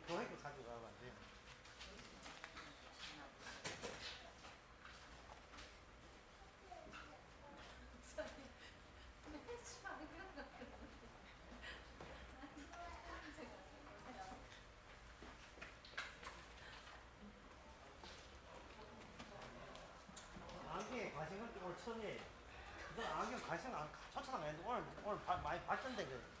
교회도 가져가면 안 돼요. 안경에 관심을 오늘 처음이에요. 그전 안경 관심 안 쫓아간 거 아닌데 오늘 많이 발전된 거예요.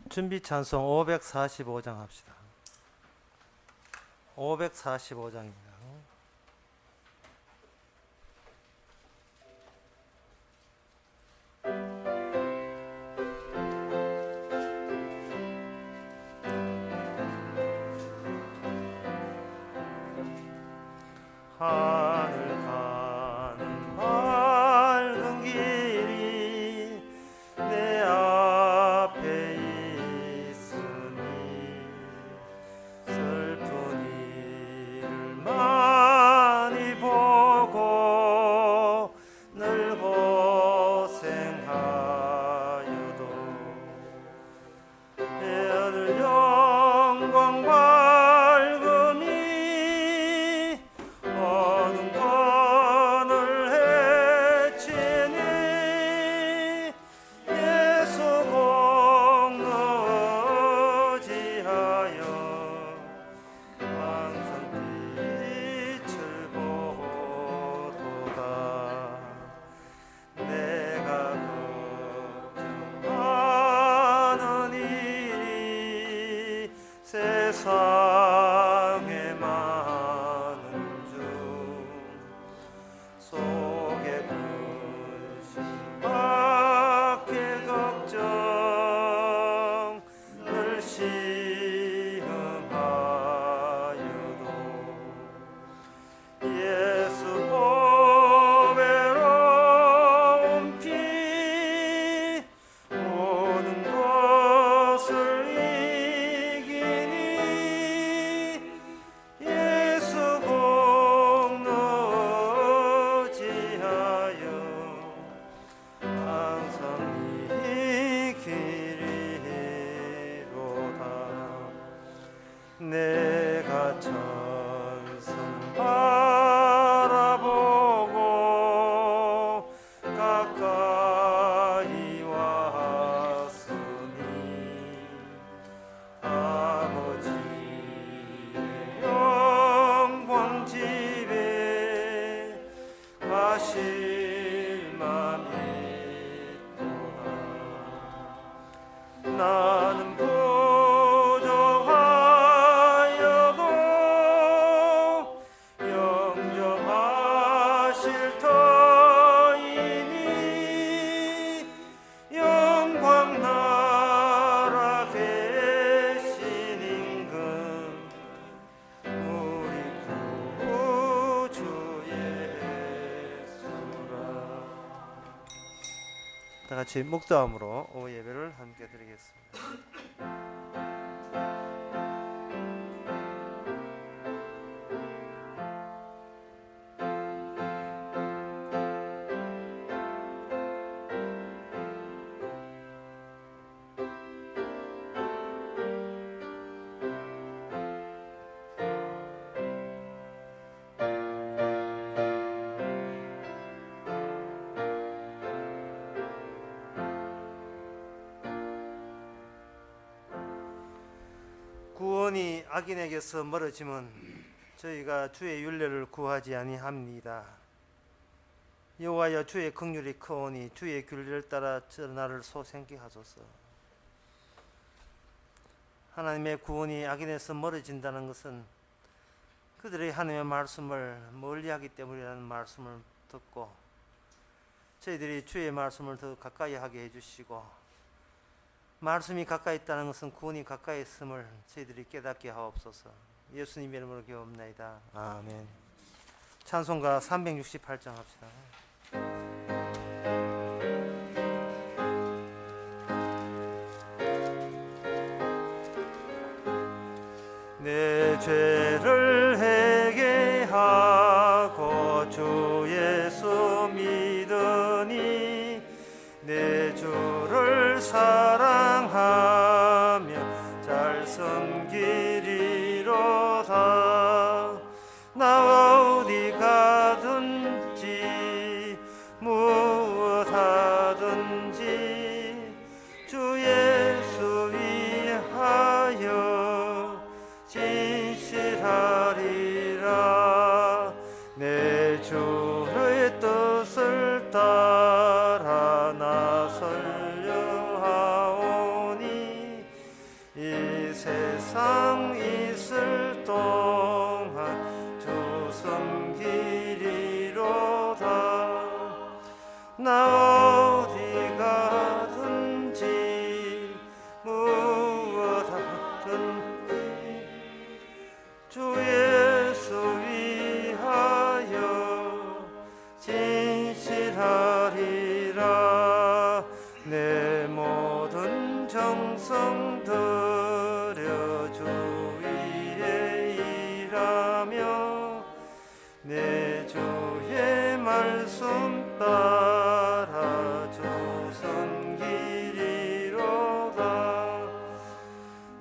준비 찬송 545장 합시다. 545장입니다. 하늘 가는 밝은 길이 내 앞에 있으니 슬픈 일을 많이 보고 늘 고생하여도 하늘 영광 밝음이 어둠 권을 해치니 예수 공로 의지하여 항상 빛을 보도다. 내가 걱정하는 일이 세상에 많은 중 속에 근심 밖에 걱정 늘 시험하여도 예수 보배로운 피 모든 것을 이기니 예수 공로 의지하여 항상 이기리로다. 내가 천성 바라보고 가까이 왔으니 아버지의 영광 집에 가실 맘이 있도다. 나는 부족하여도 영접하실 터이니 영광 나라 계신 임금 우리 구주 예수라. 다 같이 묵도함으로 예배를 함께 드리겠습니다. 구원이 악인에게서 멀어지면 저희가 주의 윤례를 구하지 아니합니다. 여호와여 주의 긍휼이 크오니 주의 규례를 따라 나를 소생케 하소서. 하나님의 구원이 악인에서 멀어진다는 것은 그들이 하나님의 말씀을 멀리하기 때문이라는 말씀을 듣고 저희들이 주의 말씀을 더 가까이 하게 해주시고 말씀이 가까이 있다는 것은 구원이 가까이 있음을 저희들이 깨닫게 하옵소서. 예수님 이름으로 기도합나이다. 아멘. 찬송가 368장 합시다. 내 죄를 회개하고 주 예수 믿으니 내 주를 사랑하며 잘 섬기리로다. 나 어디 가든지 무엇 하든지 주 예수 위하여 진실하리라. 내 주의 뜻을 따라 나서려 하오니 이 세상 있을 동안 주 섬기리로다. 나 어디 가든지 무엇 하든지 주 예수 위하여 진실하리라. 내 모든 정성 들여 주 위에 일하며 내 주의 말씀 따라 주 섬기리로다.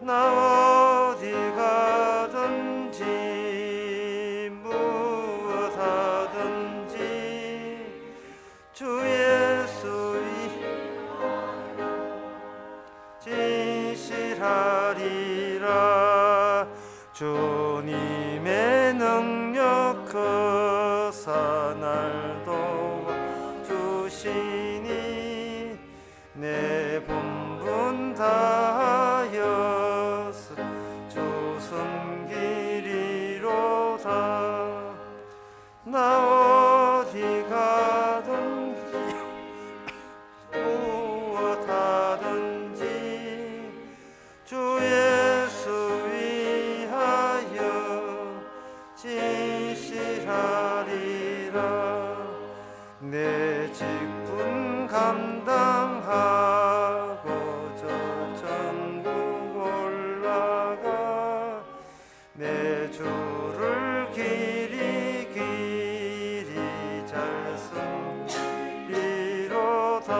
나 어디 가든지 무엇 하든지 주 예수 진실하리라. 주님의 능력 크사 날 도와주시니 내 본분 다하여서 주 섬기리로다. 나 어디 가든지 무엇 하든지 주 예수 위하여 진실하리라. 내 직분 감당하고 저 천국 올라가 내 주를 길이 잘 섬기리로다.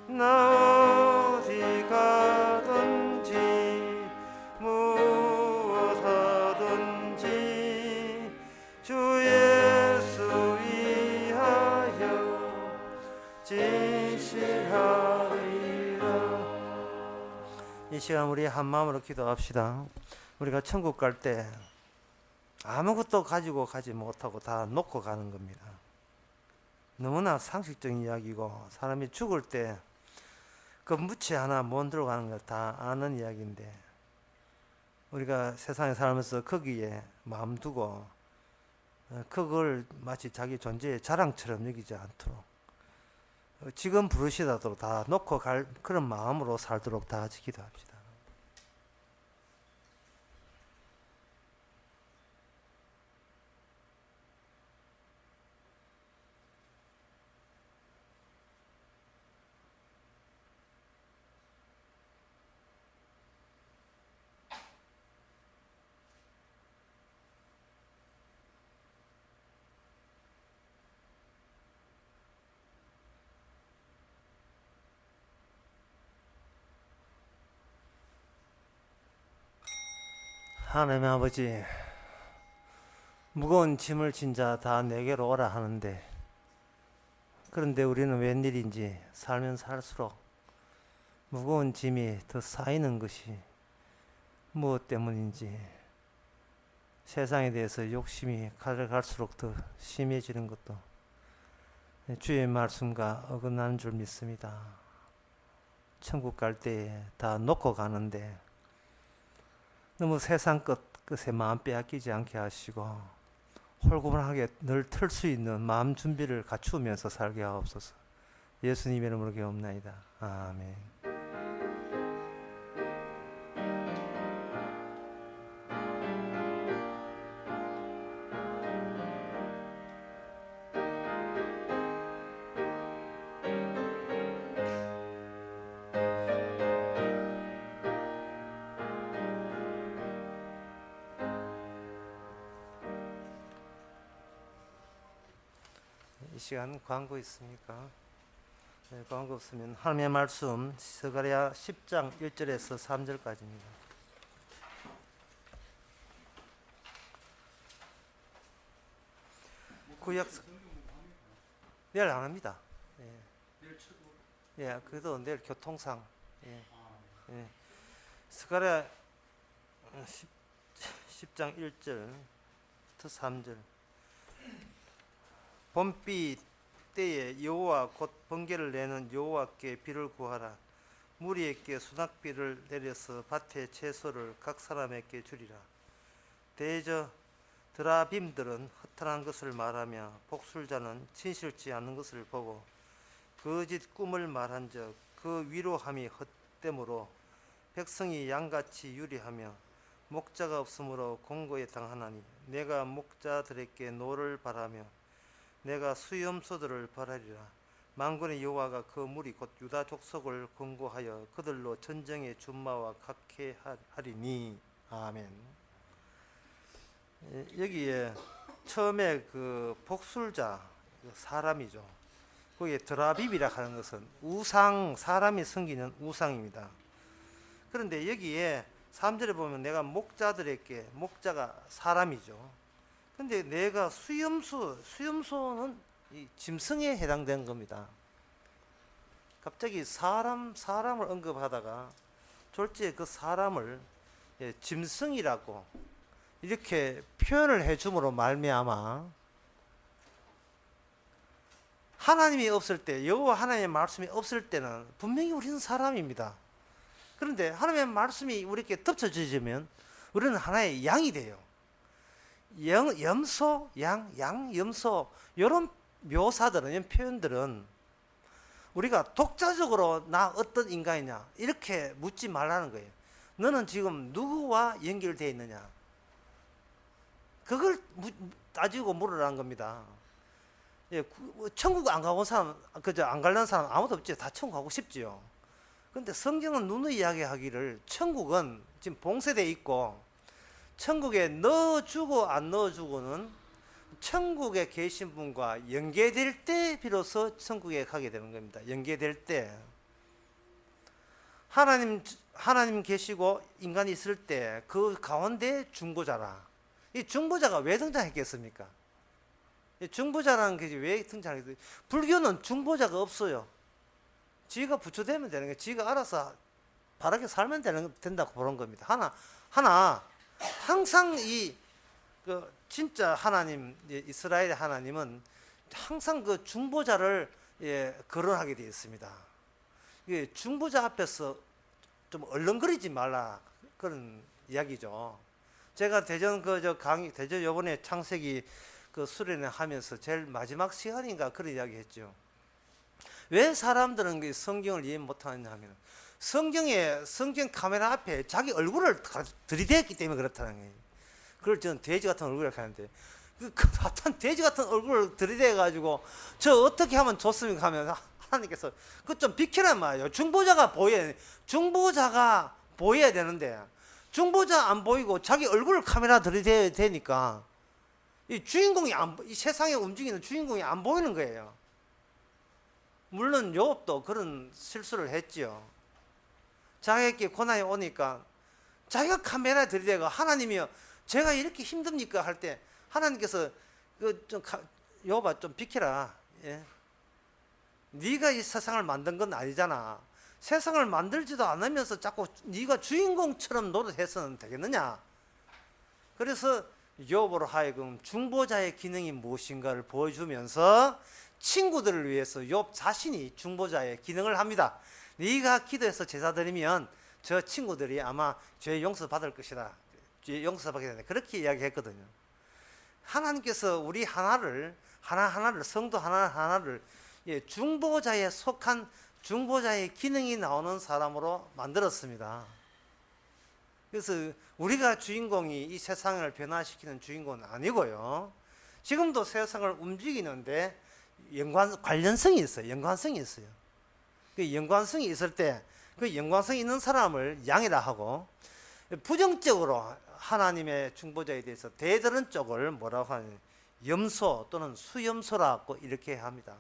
나 어디 가든지 무엇 하든지 주 예수 위하여 진실하리라. 이 시간 우리 한 마음으로 기도합시다. 우리가 천국 갈 때 아무것도 가지고 가지 못하고 다 놓고 가는 겁니다. 너무나 상식적인 이야기고 사람이 죽을 때 그 무치 하나 못 들어가는 걸 다 아는 이야기인데 우리가 세상에 살면서 거기에 마음 두고 그걸 마치 자기 존재의 자랑처럼 여기지 않도록 지금 부르시다도 다 놓고 갈 그런 마음으로 살도록 다 같이 기도합시다. 하나님 아버지, 무거운 짐을 진 자 다 내게로 오라 하는데 그런데 우리는 웬일인지 살면 살수록 무거운 짐이 더 쌓이는 것이 무엇 때문인지 세상에 대해서 욕심이 갈수록 더 심해지는 것도 주의 말씀과 어긋나는 줄 믿습니다. 천국 갈 때에 다 놓고 가는데 너무 세상 끝에 마음 빼앗기지 않게 하시고 홀구분하게 늘 틀 수 있는 마음 준비를 갖추면서 살게 하옵소서. 예수님의 이름으로 기도옵나이다. 아멘. 이 시간 광고 있습니까? 네, 광고 없으면 하나님의 말씀 스가랴 10장 1절에서 3절까지입니다. 구약 내일 안 합니다. 예, 그래도 내일 교통상 예. 스가랴 10장 1절부터 3절. 봄비 때에 여호와 곧 번개를 내는 여호와께 비를 구하라. 무리에게 수낙비를 내려서 밭의 채소를 각 사람에게 주리라. 대저 드라빔들은 허탄한 것을 말하며 복술자는 진실치 않는 것을 보고 거짓 꿈을 말한즉 그 위로함이 헛되므로 백성이 양같이 유리하며 목자가 없으므로 공고에 당하나니 내가 목자들에게 노를 바라며 내가 수염소들을 벌하리라. 만군의 여호와가 그 무리 곧 유다 족속을 권고하여 그들로 전쟁의 준마와 같게 하리니. 아멘. 여기에 처음에 그 복술자 사람이죠. 거기에 드라빔이라 하는 것은 우상, 사람이 섬기는 우상입니다. 그런데 여기에 3절에 보면 내가 목자들에게, 목자가 사람이죠. 근데 내가 수염소는 이 짐승에 해당되는 겁니다. 갑자기 사람을 언급하다가 졸지에 그 사람을 짐승이라고 이렇게 표현을 해줌으로 말미암아 하나님이 없을 때, 여호와 하나님의 말씀이 없을 때는 분명히 우리는 사람입니다. 그런데 하나님의 말씀이 우리에게 덮쳐지면 우리는 하나의 양이 돼요. 염소, 염소 이런 묘사들은, 이런 표현들은 우리가 독자적으로 나 어떤 인간이냐 이렇게 묻지 말라는 거예요. 너는 지금 누구와 연결되어 있느냐, 그걸 따지고 물으라는 겁니다. 예, 천국 안 가본 사람, 그저 안 가려는 사람 아무도 없죠. 다 천국 가고 싶지요. 그런데 성경은 누누이 이야기하기를 천국은 지금 봉쇄되어 있고 천국에 넣어주고 안 넣어주고는 천국에 계신 분과 연계될 때 비로소 천국에 가게 되는 겁니다. 연계될 때 하나님 계시고 인간이 있을 때 그 가운데 중보자라. 이 중보자가 왜 등장했겠습니까? 이 중보자라는 게 왜 등장했어요? 불교는 중보자가 없어요. 지가 부처되면 되는 거예요. 지가 알아서 바르게 살면 된다고 보는 겁니다. 항상 진짜 하나님, 이스라엘의 하나님은 항상 그 중보자를 거론하게 되어 있습니다. 중보자 앞에서 좀 얼렁거리지 말라, 그런 이야기죠. 제가 대전 대전 요번에 창세기 수련회 하면서 제일 마지막 시간인가 그런 이야기 했죠. 왜 사람들은 성경을 이해 못하느냐 하면 성경 카메라 앞에 자기 얼굴을 들이댔기 때문에 그렇다는 거예요. 그걸 저는 돼지 같은 얼굴이라고 하는데, 하여튼 돼지 같은 얼굴을 들이대가지고 저 어떻게 하면 좋습니까 하면 하나님께서 그거 좀 비키란 말이에요. 중보자가 보여야 되는데 중보자 안 보이고 자기 얼굴을 카메라 들이대야 되니까 이 세상에 움직이는 주인공이 안 보이는 거예요. 물론 욥도 그런 실수를 했지요. 자기에게 고난이 오니까 자기가 카메라에 들이대고 하나님이요, 제가 이렇게 힘듭니까 할 때 하나님께서 욥아 좀 비켜라. 예. 네가 이 세상을 만든 건 아니잖아. 세상을 만들지도 않으면서 자꾸 네가 주인공처럼 노릇해서는 되겠느냐. 그래서 욥으로 하여금 중보자의 기능이 무엇인가를 보여주면서 친구들을 위해서 욥 자신이 중보자의 기능을 합니다. 네가 기도해서 제사 드리면 저 친구들이 아마 죄 용서 받을 것이다. 용서받게 된다. 그렇게 이야기했거든요. 하나님께서 우리 하나를 성도 하나를 중보자에 속한 중보자의 기능이 나오는 사람으로 만들었습니다. 그래서 우리가 주인공이 이 세상을 변화시키는 주인공은 아니고요. 지금도 세상을 움직이는데 관련성이 있어요. 연관성이 있어요. 그 연관성이 있을 때 그 연관성이 있는 사람을 양이라 하고, 부정적으로 하나님의 중보자에 대해서 대들은 쪽을 뭐라고 하냐, 염소 또는 수염소라고 이렇게 합니다.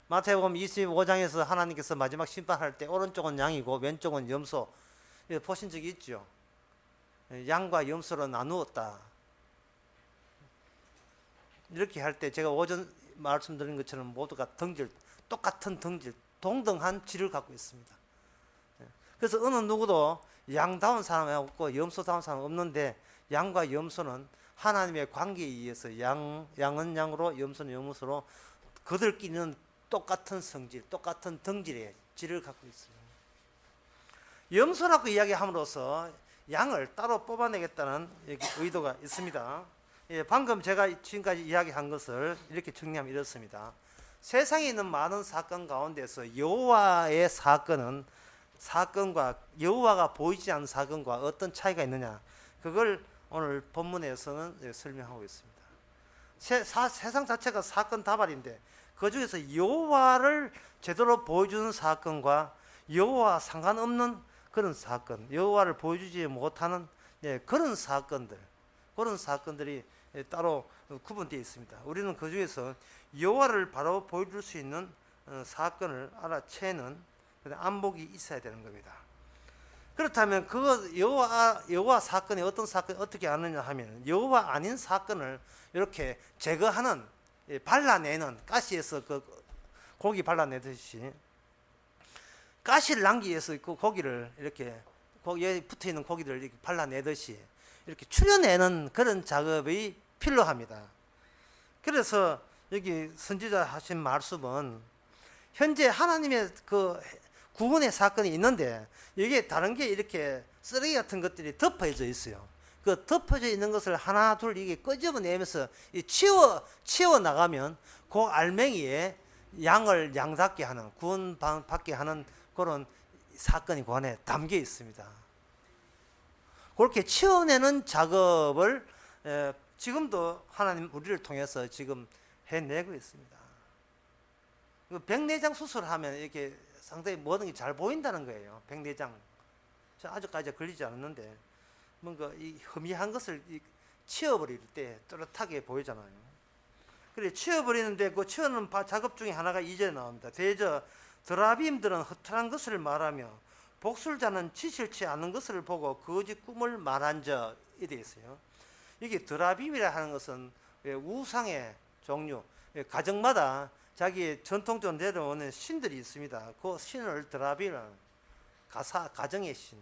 마태복음 25장에서 하나님께서 마지막 심판할 때 오른쪽은 양이고 왼쪽은 염소, 보신 적이 있죠. 양과 염소로 나누었다. 이렇게 할 때 제가 오전 말씀드린 것처럼 모두가 똑같은 덩질, 동등한 질을 갖고 있습니다. 그래서 어느 누구도 양다운 사람이 없고 염소다운 사람은 없는데, 양과 염소는 하나님의 관계에 의해서 양은 양으로 염소는 염소로 그들끼리는 똑같은 성질, 똑같은 덩질의 질을 갖고 있어요. 염소라고 이야기함으로써 양을 따로 뽑아내겠다는 의도가 있습니다. 방금 제가 지금까지 이야기한 것을 이렇게 정리하면 이렇습니다. 세상에 있는 많은 사건 가운데서 여호와의 사건과 여호와가 보이지 않는 사건과 어떤 차이가 있느냐, 그걸 오늘 본문에서는 설명하고 있습니다. 세상 자체가 사건 다발인데 그 중에서 여호와를 제대로 보여주는 사건과 여호와 상관없는 그런 사건, 여호와를 보여주지 못하는 그런 사건들이 따로 구분되어 있습니다. 우리는 그 중에서 여호와를 바로 보여줄 수 있는 사건을 알아채는 안목이 있어야 되는 겁니다. 그렇다면 그 여호와 사건이 어떤 사건이 어떻게 아느냐 하면, 여호와 아닌 사건을 이렇게 제거하는, 발라내는, 가시에서 그 고기 발라내듯이 가시를 남기기 위해서 그 고기를 이렇게 거기에 붙어 있는 고기를 이렇게 발라내듯이 이렇게 추려내는 그런 작업이 필요합니다. 그래서 여기 선지자 하신 말씀은 현재 하나님의 그 구원의 사건이 있는데, 이게 다른 게 이렇게 쓰레기 같은 것들이 덮어져 있어요. 그 덮어져 있는 것을 하나 둘 이게 끄집어내면서 치워 나가면 그 알맹이에 양을 양답게 하는, 구원 받게 하는 그런 사건이 그 안에 담겨 있습니다. 그렇게 치워내는 작업을 지금도 하나님 우리를 통해서 지금 해내고 있습니다. 백내장 수술하면 이렇게 상당히 모든 게 잘 보인다는 거예요. 백내장. 저 아직까지 걸리지 않았는데 뭔가 이 허미한 것을 치워버릴 때 또렷하게 보이잖아요. 그래 치워버리는데 그 치우는 작업 중에 하나가 이전에 나옵니다. 대저 드라빔들은 허탈한 것을 말하며 복술자는 지실치 않는 것을 보고 거짓 꿈을 말한 적이 되어 있어요. 이게 드라빔이라 하는 것은 우상의 종류, 가정마다 자기 전통적으로 내려오는 신들이 있습니다. 그 신을 드라빔이라는, 가정의 신,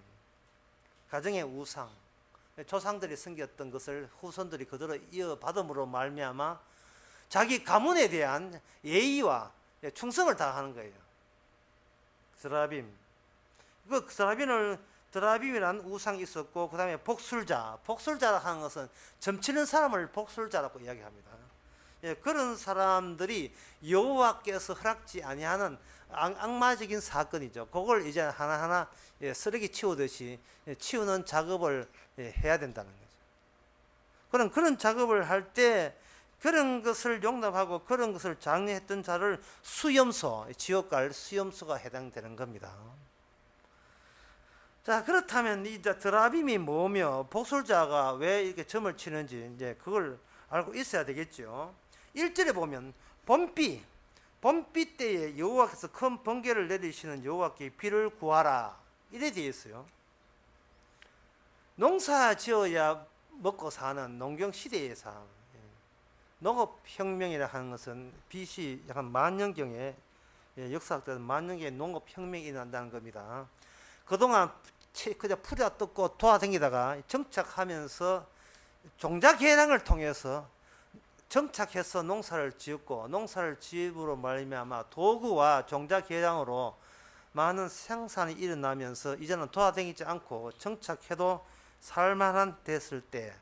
가정의 우상, 조상들이 섬겼던 것을 후손들이 그대로 이어받음으로 말미암아 자기 가문에 대한 예의와 충성을 다하는 거예요. 드라빔. 그 드라빔이라는 우상이 있었고, 그 다음에 복술자라 하는 것은 점치는 사람을 복술자라고 이야기합니다. 그런 사람들이 여호와께서 허락지 아니하는 악마적인 사건이죠. 그걸 이제 하나하나 쓰레기 치우듯이 치우는 작업을 해야 된다는 거죠. 그런 작업을 할 때 그런 것을 용납하고 그런 것을 장려했던 자를 수염소, 지옥 갈 수염소가 해당되는 겁니다. 자, 그렇다면 이 드라빔이 뭐며 복술자가 왜 이렇게 점을 치는지 이제 그걸 알고 있어야 되겠죠. 1절에 보면 봄비 때에 여호와께서 큰 번개를 내리시는 여호와께 비를 구하라 이래 되어 있어요. 농사 지어야 먹고 사는 농경 시대의 삶, 농업혁명이라 하는 것은 BC 약간 만년경에 역사학자는 만년경에 농업혁명이 일어난다는 겁니다. 그동안 그냥 풀이 뜯고 돌아다니다가 정착하면서 종자개량을 통해서 정착해서 농사를 지었고, 농사를 지음으로 말미암아 도구와 종자개량으로 많은 생산이 일어나면서 이제는 돌아다니지 않고 정착해도 살만한 됐을 때,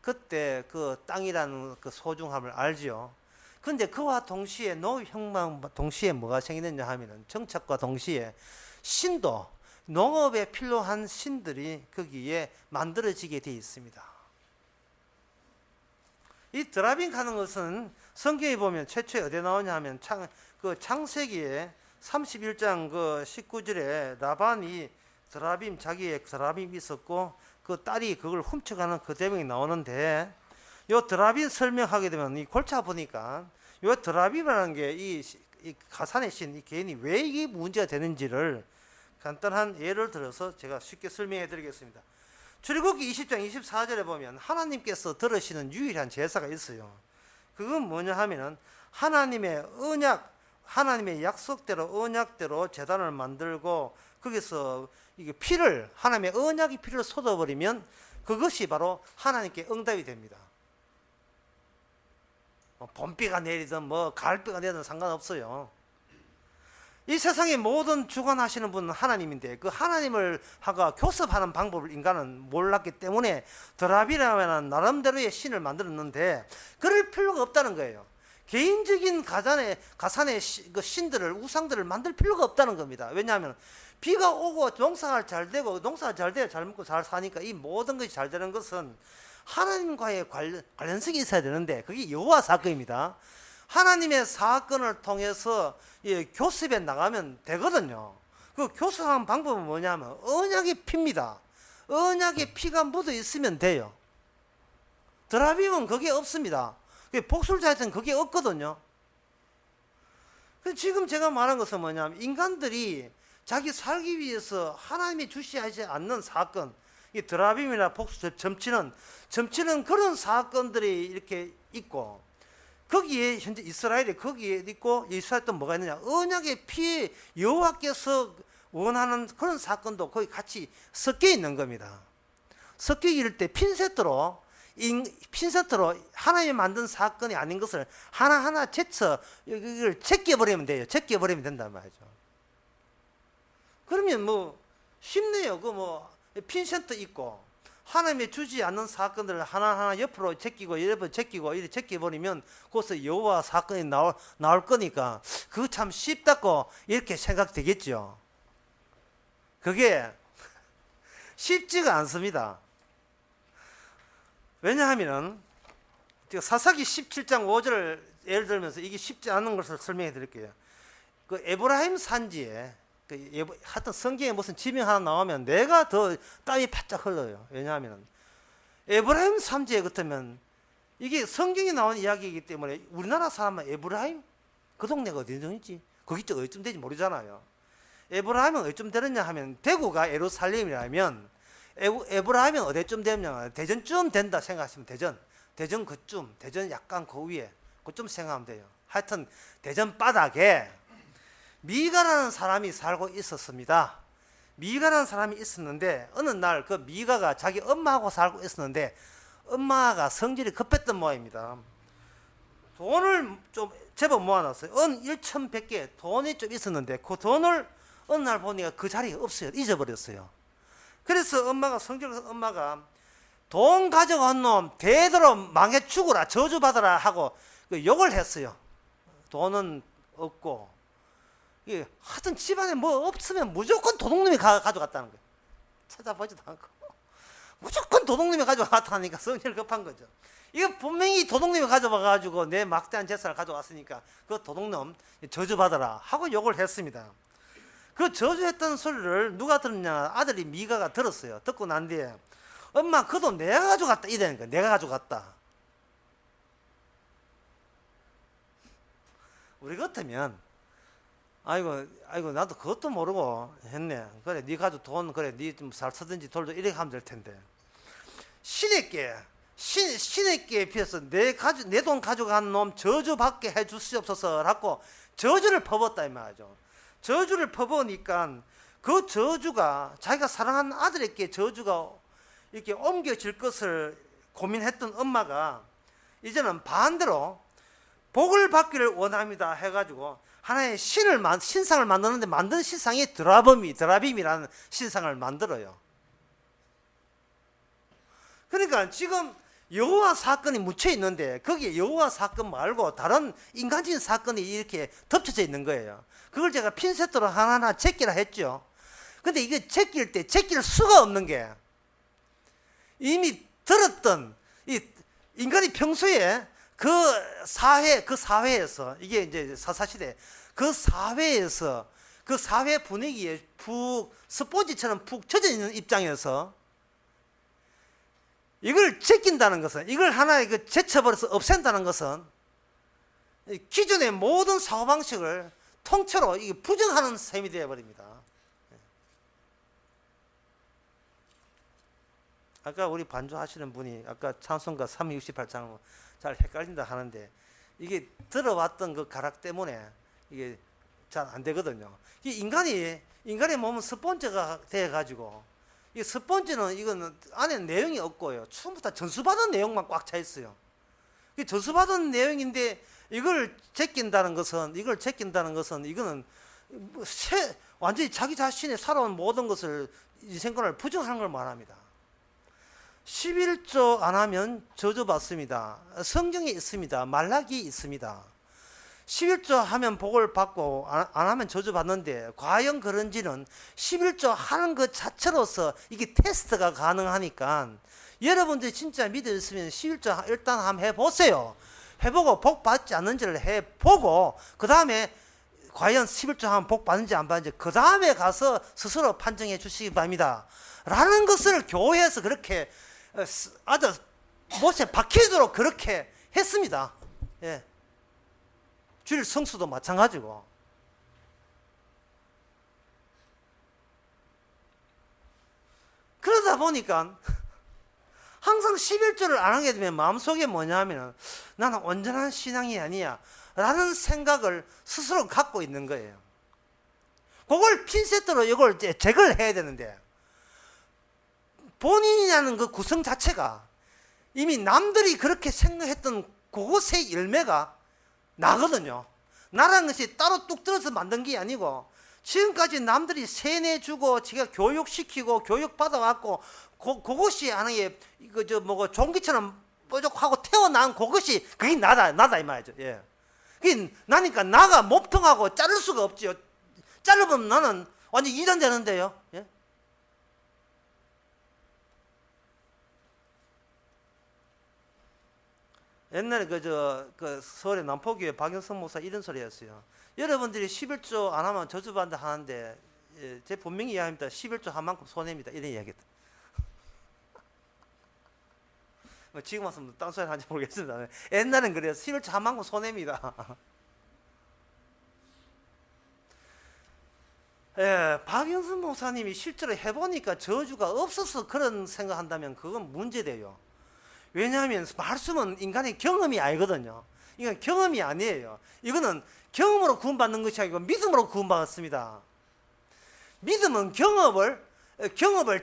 그때 그 땅이라는 그 소중함을 알지요. 근데 그와 동시에 노후혁명 동시에 뭐가 생기느냐 하면은 정착과 동시에 신도, 농업에 필요한 신들이 거기에 만들어지게 되어 있습니다. 이 드라빙 하는 것은 성경에 보면 최초에 어디에 나오냐 하면 창세기에 31장 그 19절에 라반이 자기의 드라빔이 있었고 그 딸이 그걸 훔쳐가는 그 대목이 나오는데, 요 드라빔 설명하게 되면 이 골차 보니까 요 드라빔이라는 게 이 가산의 신, 이 개인이 왜 이게 문제가 되는지를 간단한 예를 들어서 제가 쉽게 설명해 드리겠습니다. 출애굽기 20장 24절에 보면 하나님께서 들으시는 유일한 제사가 있어요. 그건 뭐냐 하면은 하나님의 언약, 하나님의 약속대로 언약대로 제단을 만들고 거기서 이게 피를, 하나님의 언약의 피를 쏟아버리면 그것이 바로 하나님께 응답이 됩니다. 봄비가 내리든 뭐 가을비가 내리든 상관없어요. 이 세상의 모든 주관하시는 분은 하나님인데 그 하나님을 하가 교섭하는 방법을 인간은 몰랐기 때문에 드라비라는 나름대로의 신을 만들었는데 그럴 필요가 없다는 거예요. 개인적인 가산의 그 신들을, 우상들을 만들 필요가 없다는 겁니다. 왜냐하면 비가 오고 농사가 잘 되고, 농사가 잘 돼야 잘 먹고 잘 사니까 이 모든 것이 잘 되는 것은 하나님과의 관련성이 있어야 되는데 그게 여호와 사건입니다. 하나님의 사건을 통해서 교섭에 나가면 되거든요. 그 교섭하는 방법은 뭐냐면 언약의 피입니다. 언약의 피가 묻어 있으면 돼요. 드라빔은 그게 없습니다. 복술자한테는 그게 없거든요. 지금 제가 말한 것은 뭐냐면 인간들이 자기 살기 위해서 하나님이 주시하지 않는 사건, 이 드라빔이나 복술, 점치는 그런 사건들이 이렇게 있고, 거기에 현재 이스라엘이 거기에 있고, 이스라엘 또 뭐가 있느냐, 언약의 피에 여호와께서 원하는 그런 사건도 거기 같이 섞여 있는 겁니다. 섞여 있을 때 핀셋으로 하나님이 만든 사건이 아닌 것을 하나하나 이걸 제껴버리면 돼요. 제껴버리면 된단 말이죠. 그러면 뭐 쉽네요. 핀셋도 있고 하나님이 주지 않는 사건들을 하나하나 옆으로 제끼고 이렇게 제껴버리면 거기서 여호와 사건이 나올 거니까 그거 참 쉽다고 이렇게 생각되겠죠. 그게 쉽지가 않습니다. 왜냐하면 사사기 17장 5절을 예를 들면서 이게 쉽지 않은 것을 설명해 드릴게요. 그 에브라임 산지에 하여튼 성경에 무슨 지명 하나 나오면 내가 더 땀이 바짝 흘러요. 왜냐하면 에브라임 산지에 같으면 이게 성경에 나온 이야기이기 때문에 우리나라 사람은 에브라임? 그 동네가 어디든지 거기 어디쯤 되지 모르잖아요. 에브라임은 어디쯤 되느냐 하면 대구가 예루살렘이라면 에브라임은 어디쯤 되느냐, 대전쯤 된다 생각하시면 대전 그쯤, 대전 약간 그 위에 그쯤 생각하면 돼요. 하여튼 대전 바닥에 미가라는 사람이 살고 있었습니다. 미가라는 사람이 있었는데 어느 날 그 미가가 자기 엄마하고 살고 있었는데 엄마가 성질이 급했던 모양입니다. 돈을 좀 제법 모아놨어요. 은 1,100개 돈이 좀 있었는데 그 돈을 어느 날 보니까 그 자리에 없어요. 잊어버렸어요. 그래서 엄마가 돈 가져간 놈 대대로 망해 죽어라, 저주받아라 하고 욕을 했어요. 돈은 없고 하여튼 집안에 뭐 없으면 무조건 도둑놈이 가져갔다는 거예요. 찾아보지도 않고 무조건 도둑놈이 가져갔다니까 성질 급한 거죠. 이거 분명히 도둑놈이 가져와가지고 내 막대한 재산을 가져왔으니까 그 도둑놈 저주받아라 하고 욕을 했습니다. 그 저주했던 소리를 누가 들었냐, 아들이 미가가 들었어요. 듣고 난 뒤에 엄마 그 돈 내가 가져갔다 이러는 거야. 내가 가져갔다. 우리 같으면 아이고 나도 그것도 모르고 했네. 그래 네 가지고 돈 그래 네 좀 잘 쓰든지 돌도 이렇게 하면 될 텐데 신에게 비해서 내 돈 가져간 놈 저주받게 해 주시옵소서 라고 저주를 퍼붓다 이 말이죠. 저주를 퍼부으니까 그 저주가 자기가 사랑하는 아들에게 저주가 이렇게 옮겨질 것을 고민했던 엄마가 이제는 반대로 복을 받기를 원합니다 해가지고 하나의 신상을 만드는데 만든 신상이 드라빔이라는 신상을 만들어요. 그러니까 지금 여호와 사건이 묻혀 있는데 거기에 여호와 사건 말고 다른 인간적인 사건이 이렇게 덮쳐져 있는 거예요. 그걸 제가 핀셋으로 하나하나 제끼라 했죠. 근데 이게 제낄 때 제낄 수가 없는 게 이미 들었던 이 인간이 평소에 그 사회에서 이게 이제 사사시대 그 사회에서 그 사회 분위기에 푹 스포지처럼 푹 젖어 있는 입장에서 이걸 제낀다는 것은, 이걸 하나의 그 제쳐버려서 없앤다는 것은 기존의 모든 사고방식을 통째로 이게 부정하는 셈이 되어버립니다. 아까 우리 반주하시는 분이 아까 찬송가 368장 잘 헷갈린다 하는데 이게 들어왔던 그 가락 때문에 이게 잘 안 되거든요. 인간의 몸은 스펀지가 돼가지고 이 스펀지는 이거는 안에 내용이 없고요. 처음부터 전수받은 내용만 꽉 차 있어요. 이 전수받은 내용인데 이걸 제낀다는 것은 이거는 완전히 자기 자신의 살아온 모든 것을 이 생각을 부정하는 걸 말합니다. 11조 안 하면 저주받습니다. 성경에 있습니다. 말라기 있습니다. 11조 하면 복을 받고 안 하면 저주받는데 과연 그런지는 11조 하는 것 자체로서 이게 테스트가 가능하니까 여러분들이 진짜 믿으시면 11조 일단 한번 해보세요. 해보고 복 받지 않는지를 해보고 그 다음에 과연 11조 하면 복 받는지 안 받는지 그 다음에 가서 스스로 판정해 주시기 바랍니다. 라는 것을 교회에서 그렇게 아주 못에 박히도록 그렇게 했습니다. 예. 주일 성수도 마찬가지고. 그러다 보니까 항상 11조를 안 하게 되면 마음속에 뭐냐면 나는 온전한 신앙이 아니야 라는 생각을 스스로 갖고 있는 거예요. 그걸 핀셋으로 이걸 제거를 해야 되는데 본인이라는 그 구성 자체가 이미 남들이 그렇게 생각했던 그것의 열매가 나거든요. 나라는 것이 따로 뚝 떨어서 만든 게 아니고 지금까지 남들이 세뇌주고 제가 교육시키고 교육받아왔고 그것이 하나의 종기처럼 뾰족하고 태어난 그것이 그게 나다 이 말이죠. 예. 그게 나니까 나가 몸통하고 자를 수가 없지요. 자르면 나는 완전 이단되는데요. 예? 옛날에 그 서울의 남포교회 박영성 목사 이런 소리 했어요. 여러분들이 11조 안 하면 저주받는다 하는데 제 분명히 이야기합니다. 11조 한 만큼 손해입니다. 이런 이야기다. 지금 와서 딴 소리 하는지 모르겠습니다. 옛날엔 그래요. 11조 한 만큼 손해입니다. 예, 박영선 목사님이 실제로 해보니까 저주가 없어서 그런 생각한다면 그건 문제돼요. 왜냐하면 말씀은 인간의 경험이 아니거든요. 이건 경험이 아니에요. 이거는 경험으로 구원받는 것이 아니고 믿음으로 구원받았습니다. 믿음은 경험을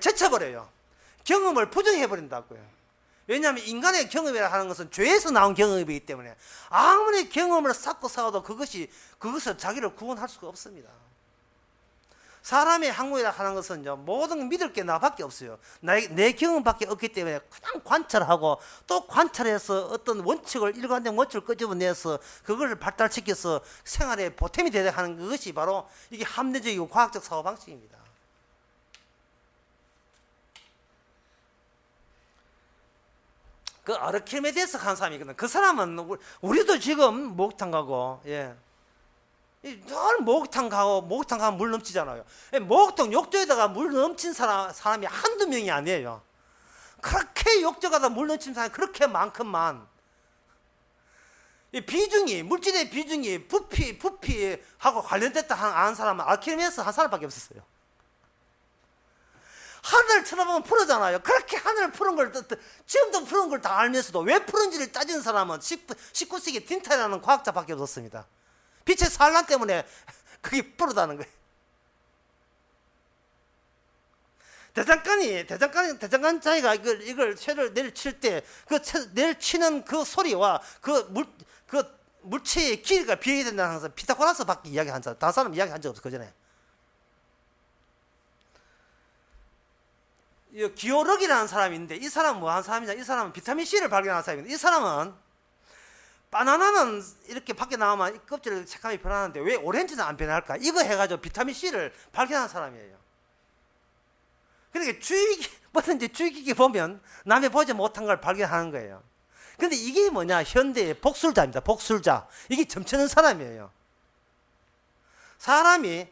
제쳐버려요. 경험을 부정해버린다고요. 왜냐하면 인간의 경험이라 하는 것은 죄에서 나온 경험이기 때문에 아무리 경험을 쌓고 쌓아도 그것을 자기를 구원할 수가 없습니다. 사람의 학문이라 하는 것은요, 모든 믿을 게 나밖에 없어요. 내 경험밖에 없기 때문에 그냥 관찰하고 또 관찰해서 어떤 원칙을, 일관된 원칙을 끄집어내서 그걸 발달시켜서 생활에 보탬이 되야 하는 그것이 바로 이게 합리적이고 과학적 사고방식입니다. 그 아르키메데스 한 사람이거든. 그 사람은 우리도 지금 목욕탕 가고, 예. 늘 목욕탕 가면 물 넘치잖아요. 목욕탕 욕조에다가 물 넘친 사람이 한두 명이 아니에요. 그렇게 욕조가다 물 넘친 사람이 그렇게 많건만 이 비중이, 물질의 비중이 부피하고 관련됐다 아는 사람은 아르키메데스 한 사람밖에 없었어요. 하늘을 쳐다보면 푸르잖아요. 그렇게 하늘을 푸른 걸, 지금도 푸른 걸 다 알면서도 왜 푸른지를 따지는 사람은 19세기 딘타라는 과학자밖에 없었습니다. 빛의 산란 때문에 그게 푸르다는 거예요. 대장간 자기가 이걸 쇠를 내리칠 때 그 내리치는 그 소리와 그 물체의 길이가 비례된다는 것은 피타고라스밖에 이야기한 사람, 다른 사람 이야기한 적 없어, 그 전에. 기오럭이라는 사람이 있는데 이 사람은 뭐 하는 사람이냐? 이 사람은 비타민 C를 발견하는 사람인데 이 사람은 바나나는 이렇게 밖에 나오면 이 껍질 색감이 변하는데 왜 오렌지는 안 변할까? 이거 해가지고 비타민 C를 발견한 사람이에요. 그러니까 뭐든지 주의 깊게 보면 남이 보지 못한 걸 발견하는 거예요. 근데 이게 뭐냐? 현대의 복술자입니다. 복술자. 이게 점치는 사람이에요. 사람이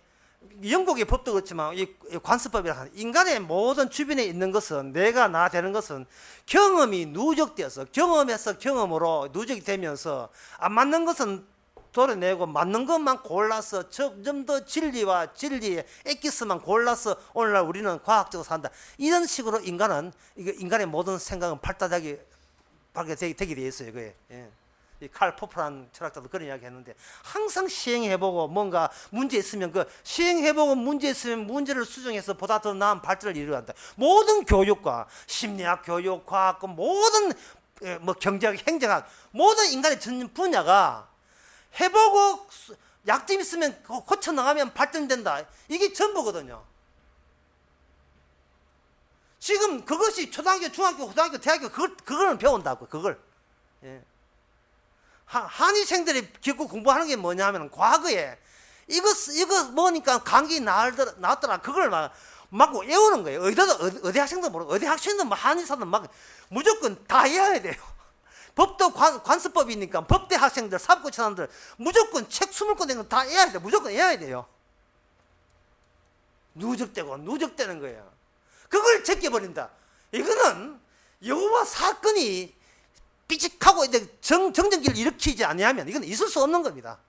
영국의 법도 그렇지만 이 관습법이라 하는 인간의 모든 주변에 있는 것은 내가 나 되는 것은 경험이 누적되어서 경험에서 경험으로 누적이 되면서 안 맞는 것은 도려내고 맞는 것만 골라서 점점 더 진리와 진리의 엑기스만 골라서 오늘날 우리는 과학적으로 산다. 이런 식으로 인간은 인간의 모든 생각은 발달하게 되게 돼 있어요. 그게. 예. 칼 포프라는 철학자도 그런 이야기 했는데 항상 시행해보고 뭔가 문제 있으면 시행해보고 문제 있으면 문제를 수정해서 보다 더 나은 발전을 이루어간다. 모든 교육과 심리학 교육, 과학, 모든 뭐 경제학, 행정학 모든 인간의 전 분야가 해보고 약점 있으면 고쳐 나가면 발전된다. 이게 전부거든요. 지금 그것이 초등학교, 중학교, 고등학교, 대학교 그거는 배운다고. 그걸. 예. 한의생들이 겪고 공부하는 게 뭐냐 하면 과거에 이거 뭐니까 감기 나았더라 그걸 막 외우는 거예요. 어디 학생도 모르고 어디 학생도 뭐 한의사도 막 무조건 다 해야 돼요. 법도 관습법이니까 법대 학생들, 사법고 사람들 무조건 책 20권 된 거 다 해야 돼요. 무조건 해야 돼요. 누적되는 거예요. 그걸 제껴버린다. 이거는 여호와 사건이 삐직하고 정전기를 일으키지 아니하면 이건 있을 수 없는 겁니다.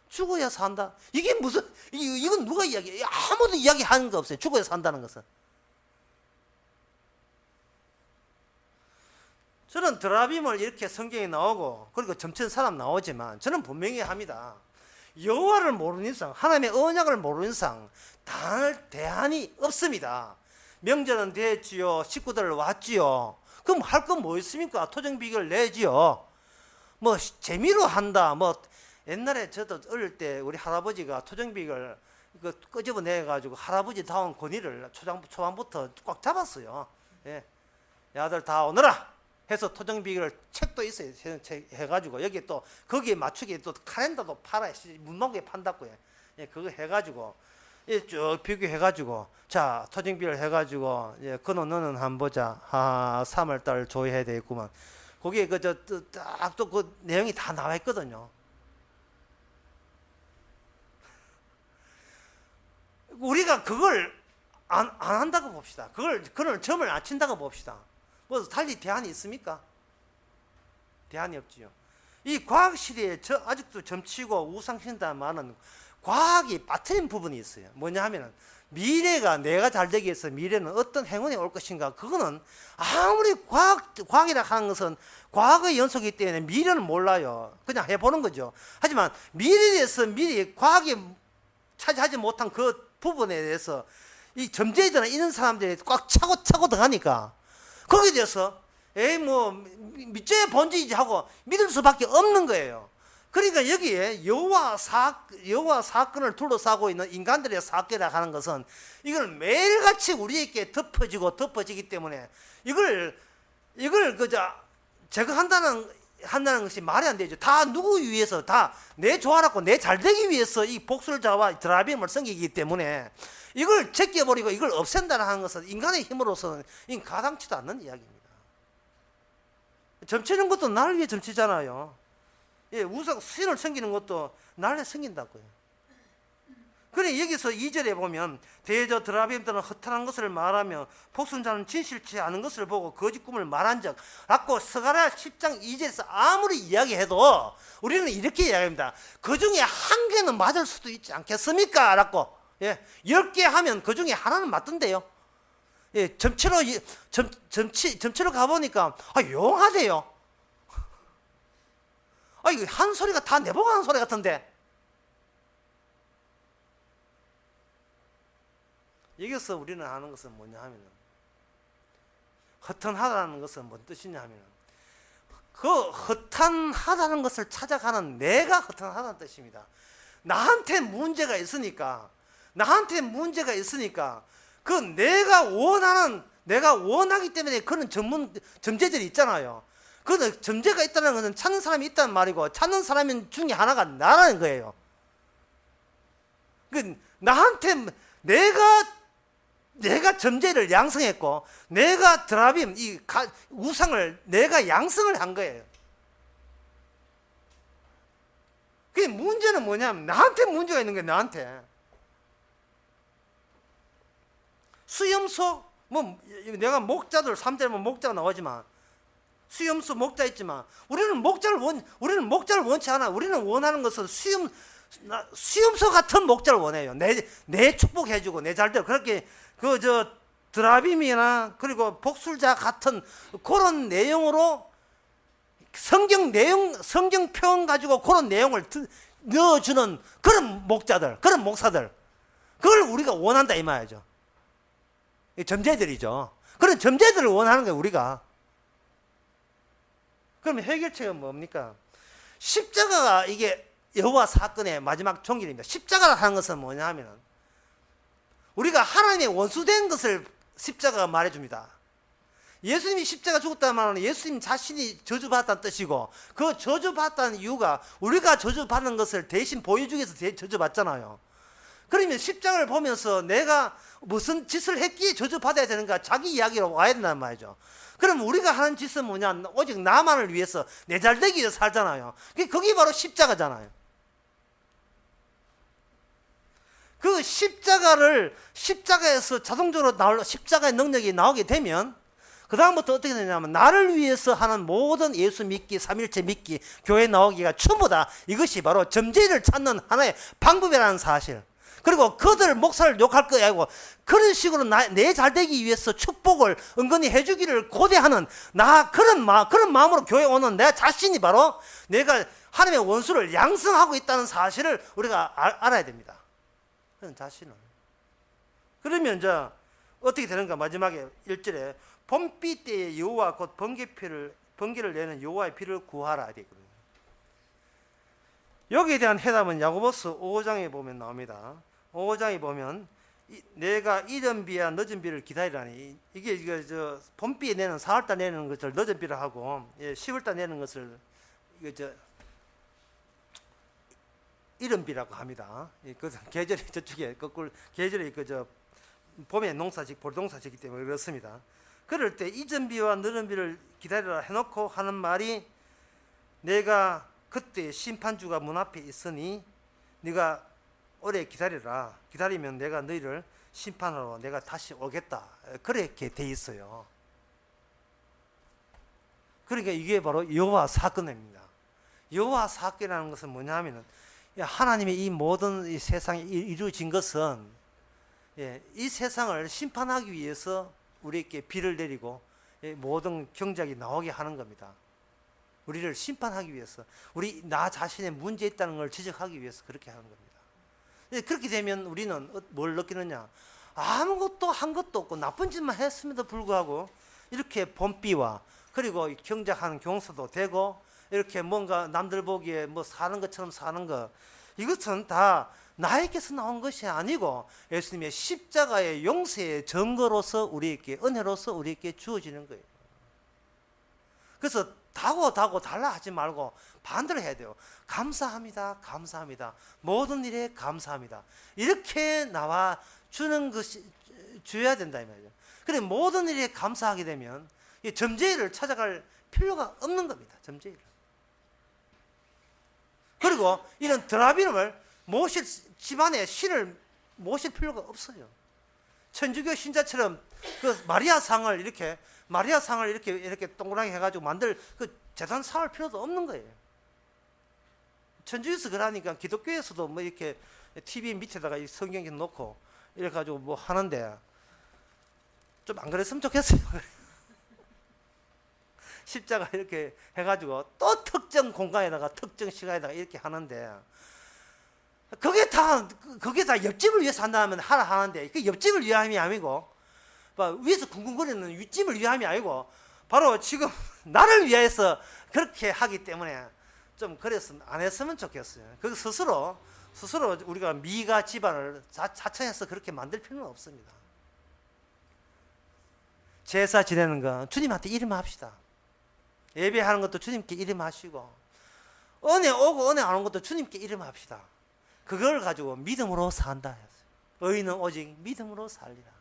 죽어야 산다. 이게 무슨 이건 누가 이야기해? 아무도 이야기하는 거 없어요. 죽어야 산다는 것은. 저는 드라빔을 이렇게 성경에 나오고 그리고 점치는 사람 나오지만 저는 분명히 합니다. 여호와를 모르는 이상, 하나님의 언약을 모르는 이상 대안이 없습니다. 명절은 됐지요. 식구들 왔지요. 그럼 할 건 뭐 있습니까? 토정비결 내지요. 뭐 재미로 한다. 뭐 옛날에 저도 어릴 때 우리 할아버지가 토정비결 끄집어내 가지고 할아버지다운 권위를 초반부터 꽉 잡았어요. 예. 야들 다 오너라 해서 토정비결 책도 있어요. 해가지고 여기 또 거기에 맞추게 또 카렌더도 팔아요. 문방구에 판다고요. 예, 그거 해가지고 쭉 비교해가지고 자 토정비를 해가지고 그노 너는 한번 보자. 3월달 조회해야 되겠구만. 거기에 또 그 내용이 다 나와 있거든요. 우리가 그걸 안 한다고 봅시다. 그걸 점을 안 친다고 봅시다. 뭐 달리 대안이 있습니까? 대안이 없지요. 이 과학 시대에 아직도 점치고 우상신다만은 과학이 빠뜨린 부분이 있어요. 뭐냐 하면은 미래가 내가 잘 되기 위해서 미래는 어떤 행운이 올 것인가. 그거는 아무리 과학이라 하는 것은 과거의 연속이기 때문에 미래는 몰라요. 그냥 해보는 거죠. 하지만 미래에 대해서 미리 과학이 차지하지 못한 그 부분에 대해서 이 점재이들은 이런 사람들이 꽉 차고 들어가니까 거기에 대해서 뭐 믿져야 본전이지 하고 믿을 수밖에 없는 거예요. 그러니까 여기에 여호와 사건을 둘러싸고 있는 인간들의 사건이라 하는 것은 이걸 매일같이 우리에게 덮어지기 때문에 이걸 제거한다는 것이 말이 안 되죠. 다 누구 위해서 다 내 좋아라고 내 잘되기 위해서 이 복술자와 드라빔을 섬기기 때문에 이걸 제껴버리고 이걸 없앤다는 하는 것은 인간의 힘으로서는 가당치도 않는 이야기입니다. 점치는 것도 나를 위해 점치잖아요. 예, 신을 섬기는 것도 나를 섬긴다고요. 그래 여기서 2절에 보면 대저 드라빔들은 허탄한 것을 말하며 복순자는 진실치 않은 것을 보고 거짓 꿈을 말한 적 라고 스가랴 10장 2절에서 아무리 이야기해도 우리는 이렇게 이야기합니다. 그 중에 한 개는 맞을 수도 있지 않겠습니까? 라고 10개 하면 그 중에 하나는 맞던데요. 예, 점치러 가보니까 용하대요. 이거 한 소리가 다 내보고 하는 소리 같은데. 여기서 우리는 하는 것은 뭐냐 하면은 허탄하다는 것은 뭔 뜻이냐 하면은 그 허탄하다는 것을 찾아가는 내가 허탄하다는 뜻입니다. 나한테 문제가 있으니까 그 내가 원하기 때문에 그런 점제들이 있잖아요. 그 점제가 있다는 것은 찾는 사람이 있다는 말이고, 찾는 사람 중에 하나가 나라는 거예요. 그 나한테 내가 점제를 양성했고, 내가 드라빔 우상을 내가 양성을 한 거예요. 그 문제는 뭐냐면 나한테 문제가 있는 거예요. 나한테 수염소 내가 목자들 3대면 목자가 나오지만 수염소 목자 있지만 우리는 목자를 원치 않아. 우리는 원하는 것은 수염소 같은 목자를 원해요. 내 축복해주고 내 잘대로 그렇게 드라빔이나 그리고 복술자 같은 그런 내용으로 성경 표현 가지고 그런 내용을 넣어주는 그런 목자들, 그런 목사들, 그걸 우리가 원한다 이 말이죠. 점제들이죠. 그런 점제들을 원하는 거예요, 우리가. 그럼 해결책은 뭡니까? 십자가가 이게 여호와 사건의 마지막 종결입니다. 십자가를 하는 것은 뭐냐 하면 우리가 하나님의 원수된 것을 십자가가 말해줍니다. 예수님이 십자가 죽었다는 말은 예수님 자신이 저주받았다는 뜻이고, 그 저주받았다는 이유가 우리가 저주받는 것을 대신 보여주기 위해서 저주받잖아요. 그러면 십자가를 보면서 내가 무슨 짓을 했기에 저주받아야 되는가, 자기 이야기로 와야 된다는 말이죠. 그럼 우리가 하는 짓은 뭐냐, 오직 나만을 위해서 내 잘되기 위해서 살잖아요. 그게 바로 십자가잖아요. 그 십자가에서 자동적으로 십자가의 능력이 나오게 되면 그 다음부터 어떻게 되냐면 나를 위해서 하는 모든 예수 믿기, 삼일체 믿기, 교회 나오기가 전부 다 이것이 바로 점제를 찾는 하나의 방법이라는 사실. 그리고 그들 목사를 욕할 거 아니고 그런 식으로 내 잘되기 위해서 축복을 은근히 해주기를 고대하는 그런 마음으로 교회에 오는 내 자신이 바로 내가 하나님의 원수를 양성하고 있다는 사실을 우리가 알아야 됩니다. 그런 자신을. 그러면 이제 어떻게 되는가? 마지막에 1절에 봄비 때에 여호와 곧 번개를 내는 여호와의 비를 구하라 되거든요. 여기에 대한 해답은 야고보서 5장에 보면 나옵니다. 5장에 보면 내가 이른 비와 늦은 비를 기다리라니, 이게 봄비에 내는 4월달 내는 것을 늦은 비를 하고 10월달 내는 것을 이른 비라고 합니다. 그 계절이 저쪽에 거꾸로 계절이 봄에 볼농사지기 때문에 그렇습니다. 그럴 때 이전 비와 늦은 비를 기다리라 해놓고 하는 말이 내가 그때 심판주가 문 앞에 있으니 네가 오래 기다리라. 기다리면 내가 너희를 심판하러 내가 다시 오겠다. 그렇게 돼 있어요. 그러니까 이게 바로 여호와 사건입니다. 여호와 사건이라는 것은 뭐냐 하면은 하나님의 이 모든 이 세상이 이루어진 것은 이 세상을 심판하기 위해서 우리에게 비를 내리고 모든 경작이 나오게 하는 겁니다. 우리를 심판하기 위해서, 나 자신의 문제 있다는 걸 지적하기 위해서 그렇게 하는 겁니다. 그렇게 되면 우리는 뭘 느끼느냐? 아무것도 한 것도 없고 나쁜 짓만 했음에도 불구하고 이렇게 봄비와 그리고 경작하는 경사도 되고 이렇게 뭔가 남들 보기에 뭐 사는 것처럼 사는 것, 이것은 다 나에게서 나온 것이 아니고 예수님의 십자가의 용서의 증거로서 우리에게, 은혜로서 우리에게 주어지는 거예요. 그래서 다고 달라 하지 말고 반대로 해야 돼요. 감사합니다. 모든 일에 감사합니다. 이렇게 나와 주는 것이 줘야 된다 이 말이죠. 그래 모든 일에 감사하게 되면 이 점제일을 찾아갈 필요가 없는 겁니다. 점제일을. 그리고 이런 드라빔을 모실 집안에 신을 모실 필요가 없어요. 천주교 신자처럼 그 마리아상을 이렇게 동그랗게 해가지고 만들 그 재단 쌓을 필요도 없는 거예요. 천주교에서 그러니까 기독교에서도 뭐 이렇게 TV 밑에다가 이 성경 놓고 이렇게 가지고 뭐 하는데 좀 안 그랬으면 좋겠어요. 십자가 이렇게 해가지고 또 특정 공간에다가 특정 시간에다가 이렇게 하는데 그게 다 옆집을 위해서 한다면 하는데 그 옆집을 위함이 아니고 위에서 쿵쿵거리는 윗집을 위함이 아니고 바로 지금 나를 위해서 그렇게 하기 때문에 좀 그랬으면 안 했으면 좋겠어요. 그 스스로 우리가 미가 집안을 자청해서 그렇게 만들 필요는 없습니다. 제사 지내는 거 주님한테 이름합시다. 예배하는 것도 주님께 이름하시고, 은혜 오고 은혜 안 오는 것도 주님께 이름합시다. 그걸 가지고 믿음으로 산다 했어요. 의인은 오직 믿음으로 살리라.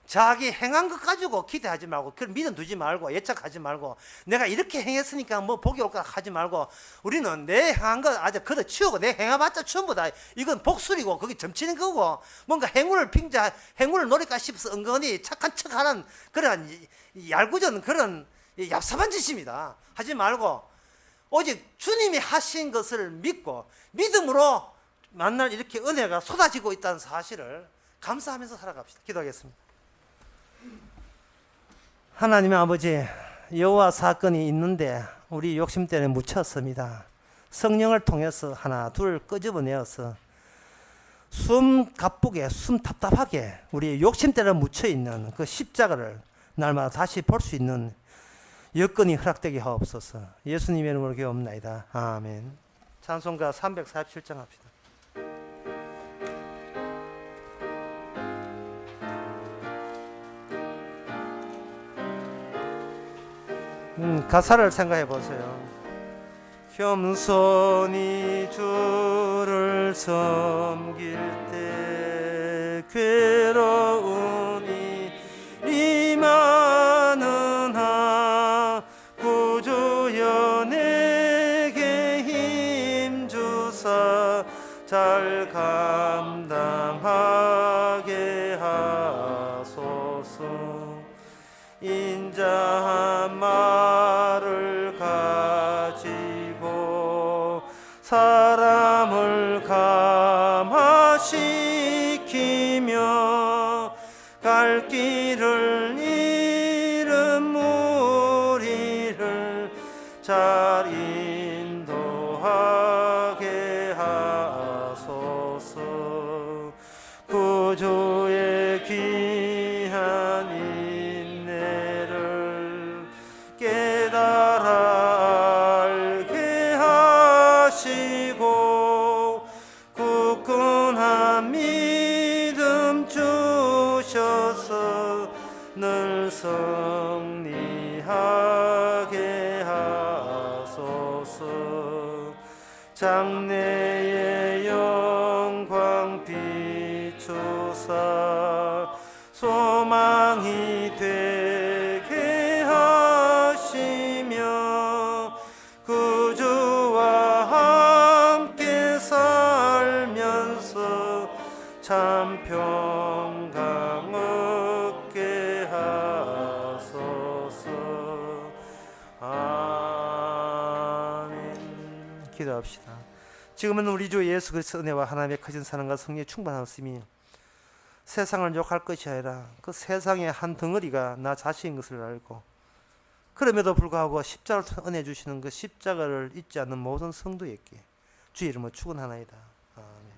자기 행한 것 가지고 기대하지 말고, 그런 믿음 두지 말고, 예측하지 말고, 내가 이렇게 행했으니까 뭐 복이 올까 하지 말고, 우리는 내 행한 것 아주 걷어치우고, 내 행해봤자 전부 다 이건 복술이고 그게 점치는 거고, 뭔가 행운을 노릴까 싶어서 은근히 착한 척하는 그런 얄궂은 그런 얍삽한 짓입니다. 하지 말고 오직 주님이 하신 것을 믿고 믿음으로 만날 이렇게 은혜가 쏟아지고 있다는 사실을 감사하면서 살아갑시다. 기도하겠습니다. 하나님의 아버지, 여호와 사건이 있는데 우리 욕심 때문에 묻혔습니다. 성령을 통해서 하나 둘 끄집어내어서 숨 가쁘게, 숨 답답하게 우리 욕심 때문에 묻혀있는 그 십자가를 날마다 다시 볼 수 있는 여건이 허락되게 하옵소서. 예수님의 이름으로 기도합나이다. 아멘. 찬송가 347장 합시다. 가사를 생각해 보세요. 겸손히 주를 섬길 때 괴로우니 이만은 구주여 내게 힘주사 잘 감당하게 하소서. 인자한 말을 가지고 사람을 감화시키며 갈 길을 잃은 무리를 잘 인도하게 하소서. 구주의 귀한 인내를 깨달아 알게 하시고 굳건한 믿음 주셔서 늘 승리하게 하소서. 장래의 영광 비추사 소망이 되게 하시며 구주와 함께 살면서 참 평강 얻게 하소서. 아멘. 기도합시다. 지금은 우리 주 예수 그리스도의 은혜와 하나님의 크신 사랑과 성령의 충만하심이 세상을 욕할 것이 아니라 그 세상의 한 덩어리가 나 자신인 것을 알고, 그럼에도 불구하고 십자가를 통해 은혜 주시는 그 십자가를 잊지 않는 모든 성도에게 주의 이름으로 축원하나이다. 아멘.